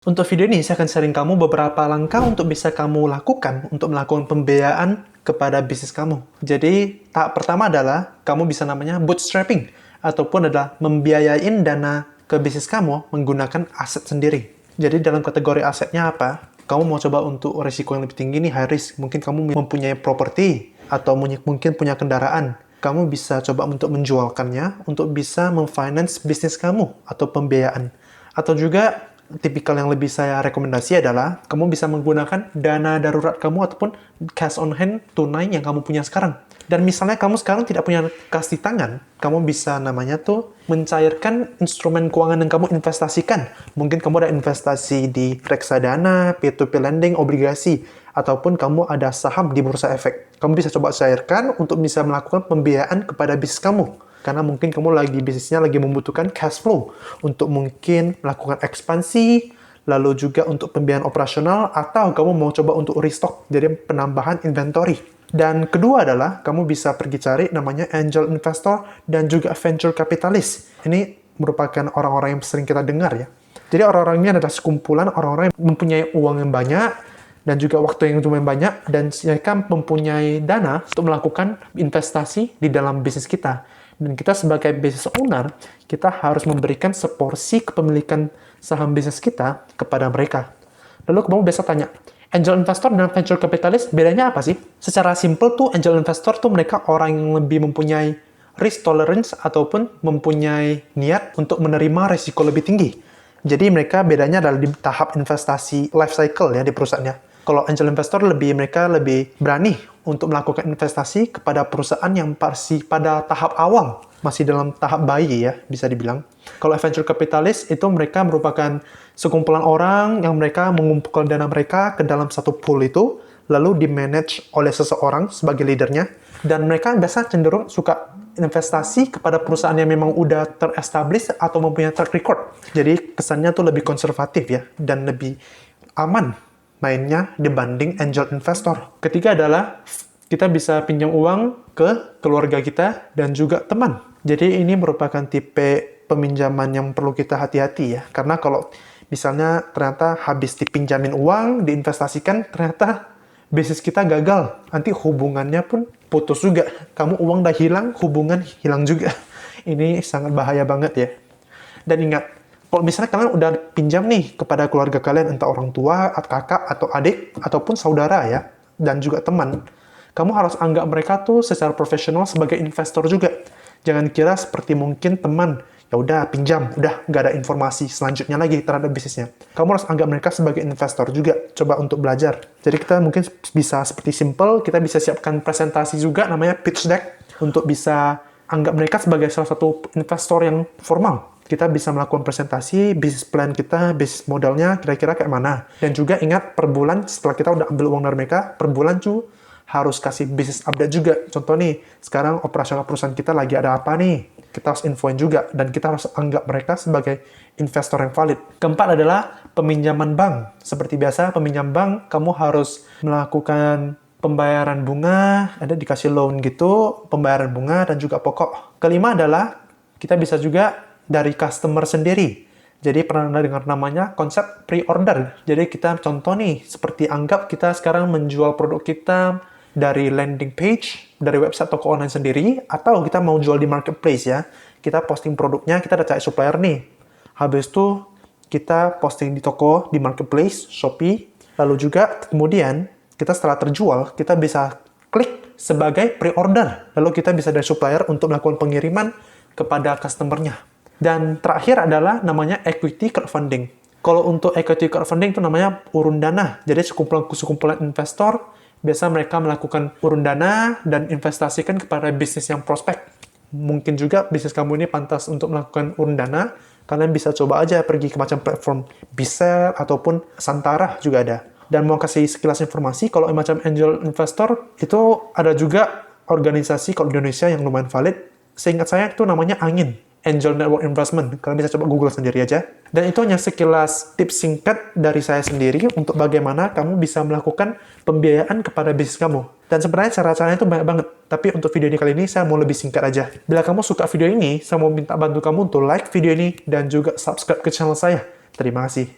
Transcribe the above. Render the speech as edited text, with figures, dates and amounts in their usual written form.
Untuk video ini, saya akan sharing kamu beberapa langkah untuk bisa kamu lakukan untuk melakukan pembiayaan kepada bisnis kamu. Jadi, tahap pertama adalah kamu bisa namanya bootstrapping, ataupun adalah membiayain dana ke bisnis kamu menggunakan aset sendiri. Jadi, dalam kategori asetnya apa? Kamu mau coba untuk risiko yang lebih tinggi nih, high risk. Mungkin kamu mempunyai properti, atau mungkin punya kendaraan. Kamu bisa coba untuk menjualkannya, untuk bisa memfinance bisnis kamu, atau pembiayaan. Atau juga, tipikal yang lebih saya rekomendasi adalah kamu bisa menggunakan dana darurat kamu ataupun cash on hand tunai yang kamu punya sekarang. Dan misalnya kamu sekarang tidak punya kas di tangan, kamu bisa namanya tuh mencairkan instrumen keuangan yang kamu investasikan. Mungkin kamu ada investasi di reksadana, P2P lending, obligasi, ataupun kamu ada saham di bursa efek. Kamu bisa coba cairkan untuk bisa melakukan pembiayaan kepada bisnis kamu. Karena mungkin kamu bisnisnya lagi membutuhkan cash flow untuk mungkin melakukan ekspansi, lalu juga untuk pembiayaan operasional, atau kamu mau coba untuk restock, jadi penambahan inventory. Dan kedua adalah, kamu bisa pergi cari namanya angel investor dan juga venture capitalist. Ini merupakan orang-orang yang sering kita dengar ya. Jadi orang-orang ini adalah sekumpulan orang-orang yang mempunyai uang yang banyak, dan juga waktu yang lumayan banyak, dan mereka mempunyai dana untuk melakukan investasi di dalam bisnis kita. Dan kita sebagai business owner, kita harus memberikan seporsi kepemilikan saham bisnis kita kepada mereka. Lalu kamu biasa tanya, angel investor dan venture capitalist bedanya apa sih? Secara simple tuh, angel investor tuh mereka orang yang lebih mempunyai risk tolerance ataupun mempunyai niat untuk menerima risiko lebih tinggi. Jadi mereka bedanya adalah di tahap investasi life cycle ya di perusahaannya. Kalau angel investor mereka lebih berani untuk melakukan investasi kepada perusahaan yang masih pada tahap awal, masih dalam tahap bayi ya, bisa dibilang. Kalau venture capitalist itu mereka merupakan sekumpulan orang yang mereka mengumpulkan dana mereka ke dalam satu pool itu, lalu di-manage oleh seseorang sebagai leadernya, dan mereka biasa cenderung suka investasi kepada perusahaan yang memang udah ter-establish atau mempunyai track record. Jadi kesannya tuh lebih konservatif ya, dan lebih aman mainnya dibanding angel investor. Ketiga adalah kita bisa pinjam uang ke keluarga kita dan juga teman. Jadi ini merupakan tipe peminjaman yang perlu kita hati-hati ya. Karena kalau misalnya ternyata habis dipinjamin uang, diinvestasikan, ternyata bisnis kita gagal. Nanti hubungannya pun putus juga. Kamu uang udah hilang, hubungan hilang juga. Ini sangat bahaya banget ya. Dan ingat, kalau misalnya kalian udah pinjam nih kepada keluarga kalian, entah orang tua, kakak, atau adik, ataupun saudara ya, dan juga teman, kamu harus anggap mereka tuh secara profesional sebagai investor juga. Jangan kira seperti mungkin teman, ya udah pinjam, udah nggak ada informasi selanjutnya lagi terhadap bisnisnya. Kamu harus anggap mereka sebagai investor juga, coba untuk belajar. Jadi kita mungkin bisa seperti simple, kita bisa siapkan presentasi juga, namanya pitch deck, untuk bisa anggap mereka sebagai salah satu investor yang formal. Kita bisa melakukan presentasi, bisnis plan kita, bisnis modelnya, kira-kira kayak mana. Dan juga ingat, per bulan setelah kita udah ambil uang dari mereka, per bulan harus kasih bisnis update juga. Contoh nih, sekarang operasional perusahaan kita lagi ada apa nih? Kita harus infoin juga, dan kita harus anggap mereka sebagai investor yang valid. Keempat adalah peminjaman bank. Seperti biasa, peminjam bank, kamu harus melakukan pembayaran bunga, ada dikasih loan gitu, pembayaran bunga, dan juga pokok. Kelima adalah, kita bisa juga dari customer sendiri. Jadi pernah dengar namanya konsep pre-order. Jadi kita contoh nih, seperti anggap kita sekarang menjual produk kita dari landing page, dari website toko online sendiri, atau kita mau jual di marketplace ya. Kita posting produknya, kita ada cari supplier nih. Habis itu kita posting di toko, di marketplace, Shopee. Lalu juga kemudian kita setelah terjual, kita bisa klik sebagai pre-order. Lalu kita bisa dari supplier untuk melakukan pengiriman kepada customer-nya. Dan terakhir adalah namanya equity crowdfunding. Kalau untuk equity crowdfunding itu namanya urun dana. Jadi sekumpulan investor, biasa mereka melakukan urun dana dan investasikan kepada bisnis yang prospek. Mungkin juga bisnis kamu ini pantas untuk melakukan urun dana. Kalian bisa coba aja pergi ke macam platform Bizelle ataupun Santara juga ada. Dan mau kasih sekilas informasi, kalau macam angel investor, itu ada juga organisasi kalau di Indonesia yang lumayan valid. Seingat saya itu namanya Angin. Angel Network Investment. Kalian bisa coba Google sendiri aja. Dan itu hanya sekilas tips singkat dari saya sendiri untuk bagaimana kamu bisa melakukan pembiayaan kepada bisnis kamu. Dan sebenarnya cara-caranya itu banyak banget. Tapi untuk video ini kali ini, saya mau lebih singkat aja. Bila kamu suka video ini, saya mau minta bantu kamu untuk like video ini dan juga subscribe ke channel saya. Terima kasih.